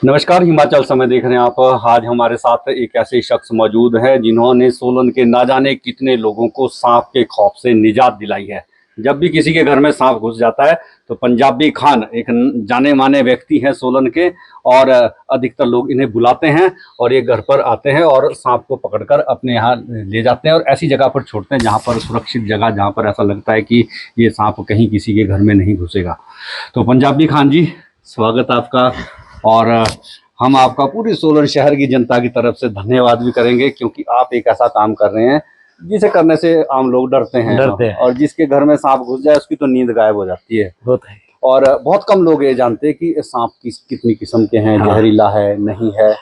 नमस्कार, हिमाचल समय देख रहे हैं आप। आज हमारे साथ एक ऐसे शख्स मौजूद है जिन्होंने सोलन के ना जाने कितने लोगों को सांप के खौफ से निजात दिलाई है। जब भी किसी के घर में सांप घुस जाता है तो पंजाबी खान एक जाने माने व्यक्ति हैं सोलन के, और अधिकतर लोग इन्हें बुलाते हैं और ये घर पर आते हैं और सांप को पकड़कर अपने यहाँ ले जाते हैं और ऐसी जगह पर छोड़ते हैं जहाँ पर सुरक्षित जगह, जहाँ पर ऐसा लगता है कि ये सांप कहीं किसी के घर में नहीं घुसेगा। तो पंजाबी खान जी, स्वागत आपका। और हम आपका पूरी सोलन शहर की जनता की तरफ से धन्यवाद भी करेंगे, क्योंकि आप एक ऐसा काम कर रहे हैं जिसे करने से आम लोग डरते हैं और जिसके घर में सांप घुस जाए उसकी तो नींद गायब हो जाती है। और बहुत कम लोग ये जानते हैं कि सांप कितनी किस्म के हैं, जहरीला है नहीं है।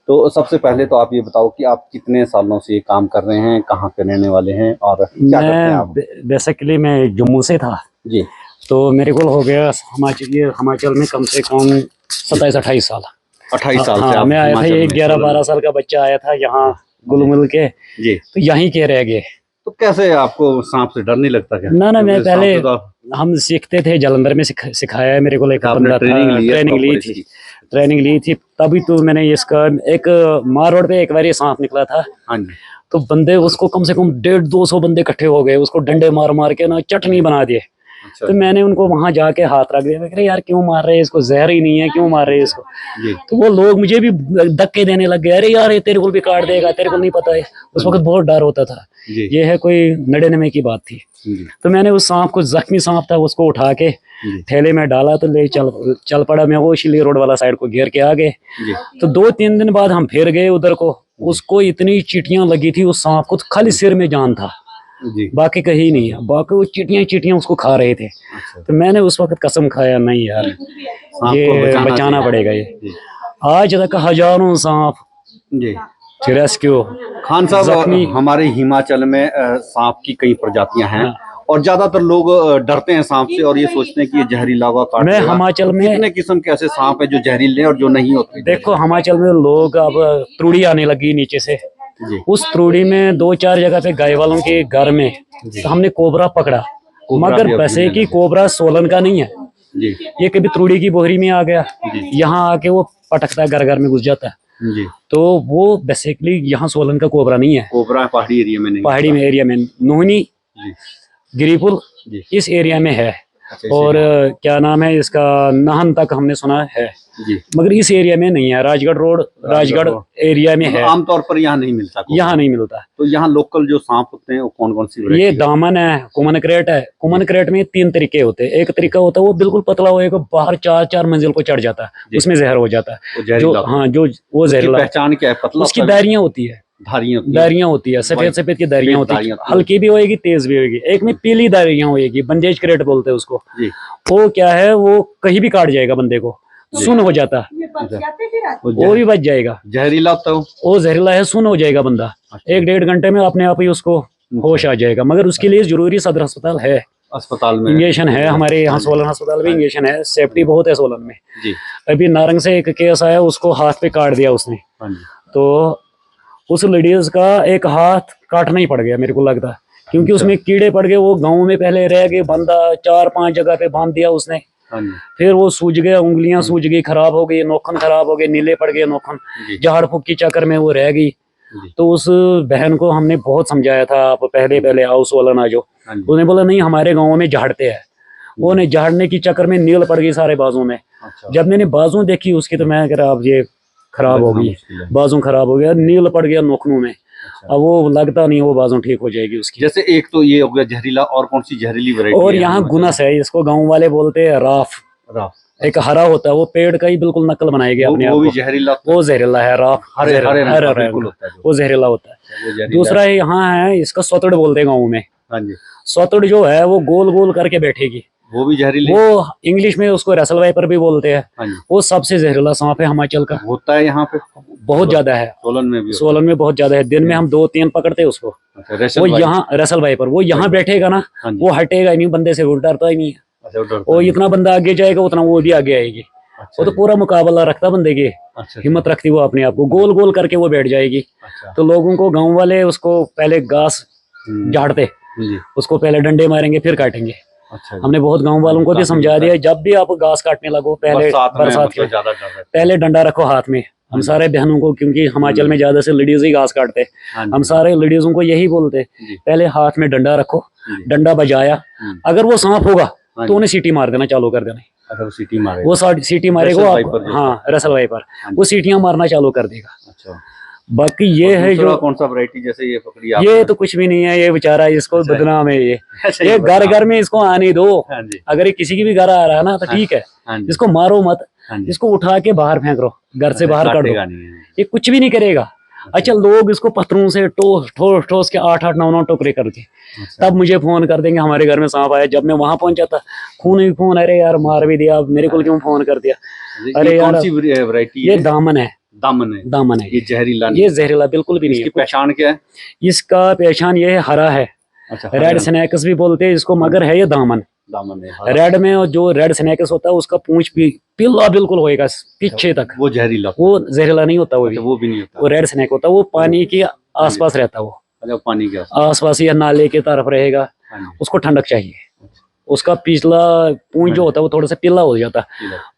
तो सबसे पहले तो आप ये बताओ कि आप कितने सालों से ये काम कर रहे हैं, कहाँ के रहने वाले हैं और क्या करते हैं आप? बेसिकली मैं जम्मू से था जी। तो मेरे को हो गया हिमाचल में कम से कम 27-28 साल। 28 साल से मैं आया था, ये 11-12 साल का बच्चा आया था यहाँ गुल मिल के जी, तो यहीं के रह गए। तो कैसे आपको सांप से डर नहीं लगता क्या? ना मैं पहले हम सीखते थे, जालंधर में सिखाया है मेरे को, एक बंदा था, ट्रेनिंग ली थी तभी तो मैंने इसका एक मार रोड पे एक बार ये सांप निकला था। हाँ जी। तो बंदे उसको कम से कम 150-200 बंदे इकट्ठे हो गए, उसको डंडे मार मार के ना चटनी बना दिए। अच्छा। तो मैंने उनको वहां जाके हाथ रख दिया, मैं कह रहा यार क्यों मार रहे हैं इसको, जहर ही नहीं है, क्यों मार रहे हैं इसको। तो वो लोग मुझे भी धक्के देने लग गए, अरे यार ये तेरे को भी काट देगा, तेरे को नहीं पता है। उस वक्त बहुत डर होता था। ये है कोई 99 की बात थी। तो मैंने उस सांप को, जख्मी सांप था, उसको उठा के थैले में डाला तो ले चल पड़ा। मैं वो शिली रोड वाला साइड को घेर के आ गए। तो 2-3 दिन बाद हम फिर गए उधर को, उसको इतनी चींटियां लगी थी उस सांप को, खाली सिर में जान था, बाकी कहीं नहीं है। बाकी वो चींटियां उसको खा रहे थे। अच्छा। तो मैंने उस वक्त कसम खाया, नहीं यार ये बचाना पड़ेगा। ये आज तक हजारों सांप रेस्क्यू। खान साहब, हमारे हिमाचल में सांप की कई प्रजातियां हैं और ज्यादातर लोग डरते हैं सांप से और ये सोचते हैं कि ये जहरीला होगा, काट देगा। हिमाचल में कितने किस्म के ऐसे सांप है जो जहरीले और जो नहीं होते? देखो हिमाचल में लोग अब त्रुड़ी आने लगी नीचे से, उस त्रुड़ी में 2-4 जगह पे गाय वालों के घर में तो हमने कोबरा पकड़ा, मगर वैसे की कोबरा सोलन का नहीं है जी। ये कभी त्रुड़ी की बोहरी में आ गया, यहाँ आके वो पटकता घर घर में घुस जाता है जी। तो वो बेसिकली यहाँ सोलन का कोबरा नहीं है। कोबरा पहाड़ी एरिया में नहीं, पहाड़ी में एरिया में नोहनी गिरिपुर इस एरिया में है। और क्या नाम है इसका, नाहन तक हमने सुना है जी, मगर इस एरिया में नहीं है। राजगढ़ एरिया में है। आमतौर पर यहाँ नहीं मिलता, यहाँ नहीं मिलता। तो यहाँ लोकल जो सांप होते हैं वो कौन कौन सी? ये दामन है, कुमन क्रेट है। कुमन क्रेट में 3 तरीके होते हैं। एक तरीका होता है वो बिल्कुल पतला होएगा, बाहर 4-4 मंजिल को चढ़ जाता है, उसमें जहर हो जाता है। जो वो जहरीला। पहचान क्या है? पतला, उसकी दारियां होती है, दारियां होती है, सफेद की दारियां होती है, हल्की भी होएगी तेज भी होएगी। एक में पीली दारियां होएगी, बंदेज क्रेट बोलते हैं उसको। वो क्या है, वो कहीं भी काट जाएगा बंदे को, सुन हो जाता है, वो भी बच जाएगा। जहरीला होता है वो जहरीला है, सुन हो जाएगा बंदा। 1-1.5 घंटे में अपने आप ही उसको होश आ जाएगा, मगर उसके लिए जरूरी सदर अस्पताल है, अस्पताल में इंजेक्शन है। हमारे यहाँ सोलन अस्पताल में इंजेक्शन है, सेफ्टी बहुत है सोलन में जी। अभी नारंग से एक केस आया, उसको हाथ पे काट दिया उसने, तो उस लेडीज का एक हाथ काटना ही पड़ गया मेरे को लगता है, क्योंकि उसमें कीड़े पड़ गए। वो गांव में पहले रह गए, बंदा 4-5 जगह पे बांध दिया उसने, फिर वो सूज गया, उंगलियां सूज गई, खराब हो गई, नोखन खराब हो गए, नीले पड़ गए नोखन, झाड़ फूक की चक्कर में वो रह गई। तो उस बहन को हमने बहुत समझाया था, आप पहले आओ सोलन आ जाओ। उसने बोला नहीं, हमारे गाँव में झाड़ते हैं। वो ने झाड़ने की चक्कर में नील पड़ गई सारे बाजू में। जब मैंने बाजू देखी उसकी तो मैं कह रहा अब ये खराब हो गई, बाजू खराब हो गया, नील पड़ गया नोखनों में। अब वो लगता नहीं वो बाजू ठीक हो जाएगी उसकी। जैसे एक तो ये हो गया जहरीला, और कौन सी जहरीली वैरायटी? और यहाँ गुनस है, इसको गांव वाले बोलते हैं राफ। एक हरा होता है, वो पेड़ का ही बिल्कुल नकल बनाएगी अपने आप। वो भी जहरीला, वो जहरीला है, राफ हरे वो जहरीला होता है। दूसरा यहाँ है, इसका स्वतड़ बोलते हैं गाँव में। स्वतड़ जो है वो गोल गोल करके बैठेगी, वो भी जहरीली। वो इंग्लिश में उसको रेसल वाइपर भी बोलते हैं। वो सबसे जहरीला सांप है हिमाचल का, होता है यहाँ पे बहुत ज्यादा है। सोलन में बहुत ज्यादा है, दिन में हम 2-3 पकड़ते हैं उसको। वो यहाँ रेसल वाइपर, वो यहाँ बैठेगा ना, वो हटेगा नहीं बंदे से, वो डरता ही नहीं है। वो इतना बंदा आगे जाएगा उतना वो भी आगे आएगी। वो तो पूरा मुकाबला रखता बंदे की, हिम्मत रखती वो अपने आप को, गोल गोल करके वो बैठ जाएगी। तो लोगों को, गाँव वाले उसको पहले घास झाड़ते, उसको पहले डंडे मारेंगे फिर काटेंगे। अच्छा जी। हमने बहुत गांव वालों को भी काफी समझा दिया, जब भी आप घास काटने लगो पहले बरसात में बरसात मतलब के ज्यादा डर रहता है। पहले डंडा रखो हाथ में। हम जी। सारे बहनों को, क्योंकि हिमाचल में ज्यादा से लेडीज ही घास काटते, हाँ हम जी। सारे लेडीजों को यही बोलते, जी। पहले हाथ में डंडा रखो, जी। डंडा बजाया, हम्म। अगर वो सांप होगा हाँ तो जी। उन्हें सीटी मार देना चालू कर देना। अगर वो सीटी मारे वो सीटी मारेगा रसल वो वाइपर आप, जो हाँ रसल वाइपर, हाँ वो जी। सीटियां मारना चालू कर देगा। अच्छा। बाकी ये और है दूसरा जो, कौन सा वैरायटी जैसे ये पकड़ी ये आपने? तो कुछ भी नहीं है, ये बेचारा इसको अच्छा। बदनाम है ये अच्छा, ये घर घर में इसको आने दो। हाँ जी। अगर ये किसी की भी घर आ रहा है ना तो हाँ। ठीक है, हाँ जी। इसको मारो मत, हाँ जी। इसको उठा के बाहर फेंक दो, घर से अच्छा, बाहर कर दो, काटेगा नहीं है। ये कुछ भी नहीं करेगा। अच्छा, लोग इसको पत्थरों से ठोस ठोस ठोस के 8-8 9-9 टुकड़े करके अच्छा। तब मुझे फोन कर देंगे हमारे घर में सांप आया। जब मैं वहां पहुंचा था, खून ही खून, अरे यार मार भी दिया, मेरे को क्यों फोन कर दिया। अरे ये यार, कौन सी वैरायटी ये है? दामन है, दामन है। दामन है, ये जहरीला नहीं ये है। जहरीला बिल्कुल भी नहीं इसकी है। पहचान क्या है? इसका पहचान ये है, हरा है, अच्छा, रेड स्नैक्स भी बोलते हैं इसको, मगर है ये दामन। दामन है। रेड में और जो रेड स्नैक्स होता है उसका पूंछ भी पीला बिल्कुल होएगा पीछे तक, वो जहरीला। वो जहरीला नहीं होता, वो भी नहीं होता। वो रेड स्नैक होता है, वो पानी के आसपास रहता है, वो अच्छा, पानी के आसपास या नाले के तरफ रहेगा, उसको ठंडक चाहिए। उसका पिछला पूंछ जो होता है वो थोड़ा सा पीला हो जाता है,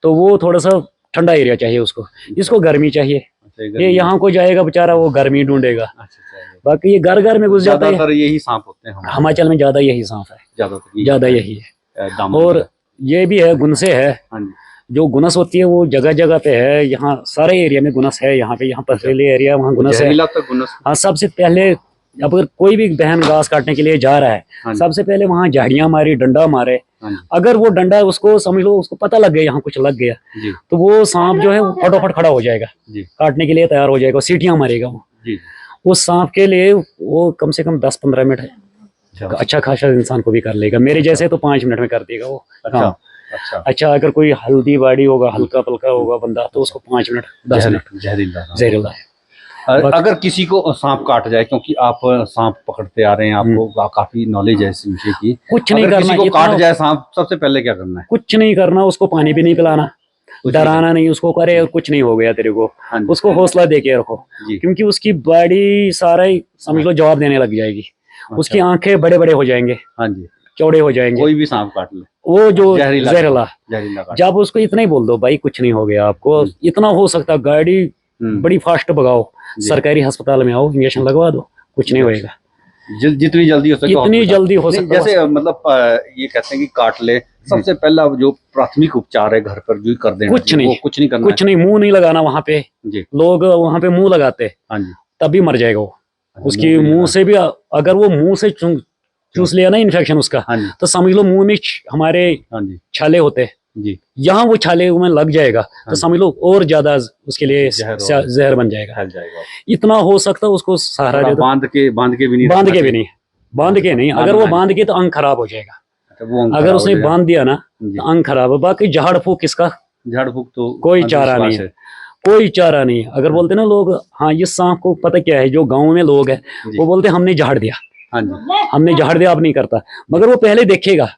तो वो थोड़ा सा ठंडा एरिया चाहिए उसको। इसको गर्मी चाहिए, ये यहाँ को जाएगा बेचारा, वो गर्मी ढूंढेगा। बाकी ये घर घर में घुस जाता है। ज्यादातर यही सांप होते हैं हिमाचल में, ज्यादा यही सांप है, ज्यादा यही है। और ये भी है, गुनसे है, जो गुनस होती है वो जगह जगह पे है, यहाँ सारे एरिया में गुनस है, यहाँ पे, यहाँ पथरीली एरिया वहाँ गुनस है। हाँ, सबसे पहले अगर कोई भी बहन घास काटने के लिए जा रहा है, सबसे पहले वहाँ झाड़ियां मारी, डंडा मारे। अगर वो डंडा उसको समझ लो, उसको पता लग गया यहाँ कुछ लग गया, तो वो सांप जो है वो फटाफट खड़ा हो जाएगा, काटने के लिए तैयार हो जाएगा, सीटियां मारेगा वो। उस सांप के लिए वो कम से कम 10-15 मिनट अच्छा खासा इंसान को भी कर लेगा, मेरे जैसे तो 5 मिनट में कर देगा वो। हाँ। अच्छा, अगर कोई हल्दी बाड़ी होगा, हल्का पलका होगा बंदा, तो उसको 5 मिनट 10 मिनट जहरीला है। अगर किसी को सांप काट जाए, क्योंकि आप सांप पकड़ते आ रहे हैं, आपको काफी नॉलेज है इस विषय की, कुछ नहीं करना, किसी को काट जाए सांप, सबसे पहले क्या करना है? कुछ नहीं करना, उसको पानी भी नहीं पिलाना, डराना नहीं उसको, करे कुछ नहीं हो गया तेरे को, उसको हौसला दे के रखो, क्योंकि उसकी बॉडी सारा ही समझ लो जवाब देने लग जाएगी। उसकी आंखें बड़े बड़े हो जाएंगे, चौड़े हो जाएंगे। कोई भी सांप काट ले, वो जो जहरीला, जहरीला जब उसको इतना ही बोल दो, भाई कुछ नहीं हो गया आपको, इतना हो सकता, गाड़ी बड़ी फास्ट भगाओ, सरकारी अस्पताल में आओ, इंजेक्शन लगवा दो, कुछ नहीं होएगा। जितनी जल्दी हो सके, इतनी जल्दी हो सकता। जैसे मतलब ये कहते हैं कि काट ले, सबसे पहला जो प्राथमिक उपचार है घर पर जो कर देना, कुछ नहीं करना, कुछ नहीं, मुंह नहीं लगाना वहां पे। लोग वहां पे मुंह लगाते, तभी मर जाएगा वो। उसकी मुंह से भी, अगर वो मुंह से चूस लिया ना इन्फेक्शन उसका, तो समझ लो मुंह में हमारे छाले होते, यहाँ वो छाले में लग जाएगा, तो समझ लो और ज्यादा उसके लिए जहर बन जाएगा। इतना हो सकता उसको सहारा दे दो। बांध के नहीं, अगर वो बांध के तो अंग खराब हो जाएगा। अगर उसने बांध दिया ना तो अंग खराब है। बाकी झाड़ फूक, इसका झाड़ फूक तो कोई चारा नहीं है, कोई चारा नहीं। अगर बोलते ना लोग, हाँ ये सांप को पता क्या है, जो गाँव में लोग है वो बोलते हमने झाड़ दिया, हमने झाड़ दिया, अब नहीं करता। मगर वो पहले देखेगा,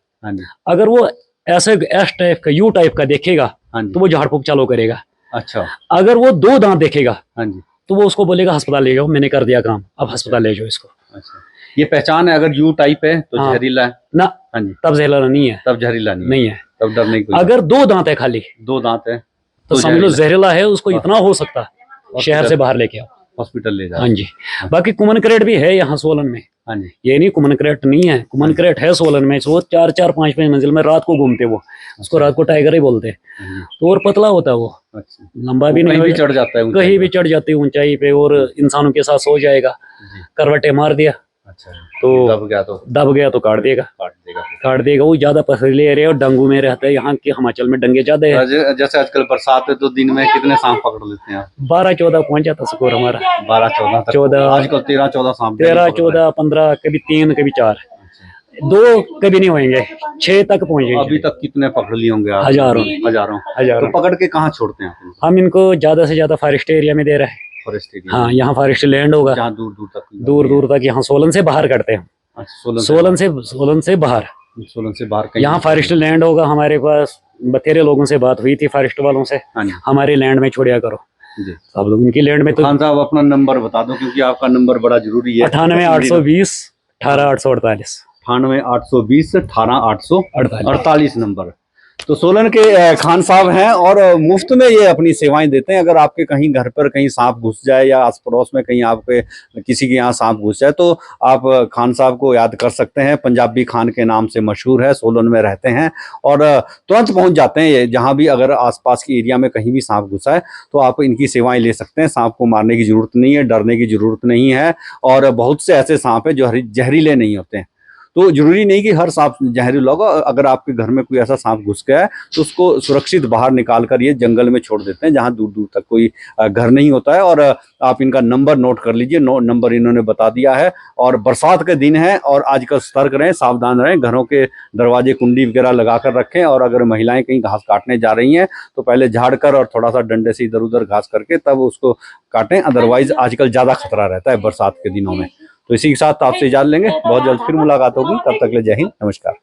अगर वो ऐसे एस टाइप का, यू टाइप का देखेगा तो वो झाड़ फूक चालू करेगा। अच्छा, अगर वो 2 दांत देखेगा तो वो उसको बोलेगा अस्पताल ले जाओ, मैंने कर दिया काम, अब अस्पताल ले जाओ इसको। अच्छा, ये पहचान है। अगर यू टाइप है तो जहरीला है ना, तब जहरीला नहीं है, तब जहरीला नहीं है, तब डर नहीं। अगर 2 दांत है, खाली 2 दांत है तो समझ लो जहरीला है। उसको इतना हो सकता शहर से बाहर लेके आओ, हॉस्पिटल ले जाओ। हाँ जी। बाकी कुमनक्रेट भी है यहाँ सोलन में। हाँ जी। ये नहीं कुमनक्रेट नहीं है, कुमनक्रेट है सोलन में। वो 4-4, 5-5 मंजिल में रात को घूमते, वो उसको रात को टाइगर ही बोलते हैं। तो और पतला होता है वो, लंबा भी नहीं, चढ़ जाता है, कहीं भी चढ़ जाती है ऊंचाई पे, और इंसानों के साथ सो जाएगा। करवटे मार दिया तो दब गया तो काट देगा। वो ज्यादा पथरीले एरिया और डांगू में रहता है। यहाँ के हिमाचल में डंगे ज्यादा है। जैसे आजकल बरसात है तो दिन में कितने सांप पकड़ लेते हैं? 12-14 पहुंच जाता स्कोर हमारा। 12-14 आजकल 13-14 सांप, 13-14, 15, कभी 3, कभी 4, 2 कभी नहीं होंगे, 6 तक पहुंचे। अभी तक कितने पकड़ लिए होंगे? हजारों। तो पकड़ के कहाँ छोड़ते हैं? हम इनको ज्यादा से ज्यादा फॉरेस्ट एरिया में दे रहे हैं। हाँ, यहाँ फॉरेस्ट लैंड होगा, दूर तक यहाँ सोलन से बाहर करते हैं। सोलन से बाहर यहाँ फॉरेस्ट लैंड होगा। हमारे पास बतेरे लोगों से बात हुई थी, फॉरेस्ट वालों से, हमारे लैंड में छोड़िया करो। अब लोग उनकी लैंड में तो खान साहब अपना नंबर बता दो, क्योंकि आपका नंबर बड़ा जरूरी है। 98-820 18-848। 98 820 18 48 48 नंबर। तो सोलन के खान साहब हैं और मुफ्त में ये अपनी सेवाएं देते हैं। अगर आपके कहीं घर पर कहीं सांप घुस जाए या आस पड़ोस में कहीं आपके किसी के यहाँ सांप घुस जाए तो आप खान साहब को याद कर सकते हैं। पंजाबी खान के नाम से मशहूर है, सोलन में रहते हैं और तुरंत पहुंच जाते हैं। ये जहाँ भी अगर आसपास की एरिया में कहीं भी सांप घुसा है तो आप इनकी सेवाएं ले सकते हैं। सांप को मारने की जरूरत नहीं है, डरने की जरूरत नहीं है। और बहुत से ऐसे सांप हैं जो जहरीले नहीं होते हैं। तो जरूरी नहीं कि हर सांप जहरीला होगा। अगर आपके घर में कोई ऐसा सांप घुस गया है तो उसको सुरक्षित बाहर निकाल कर ये जंगल में छोड़ देते हैं जहां दूर दूर तक कोई घर नहीं होता है। और आप इनका नंबर नोट कर लीजिए, नंबर इन्होंने बता दिया है। और बरसात के दिन है और आजकल सतर्क रहें, सावधान रहें, घरों के दरवाजे कुंडी वगैरह लगा कर रखें। और अगर महिलाएं कहीं घास काटने जा रही हैं तो पहले झाड़ कर और थोड़ा सा डंडे से इधर उधर घास करके तब उसको काटें, अदरवाइज आजकल ज्यादा खतरा रहता है बरसात के दिनों में। तो इसी के साथ आपसे इजाजत लेंगे, बहुत जल्द फिर मुलाकात होगी। तब तक के लिए जय हिंद, नमस्कार।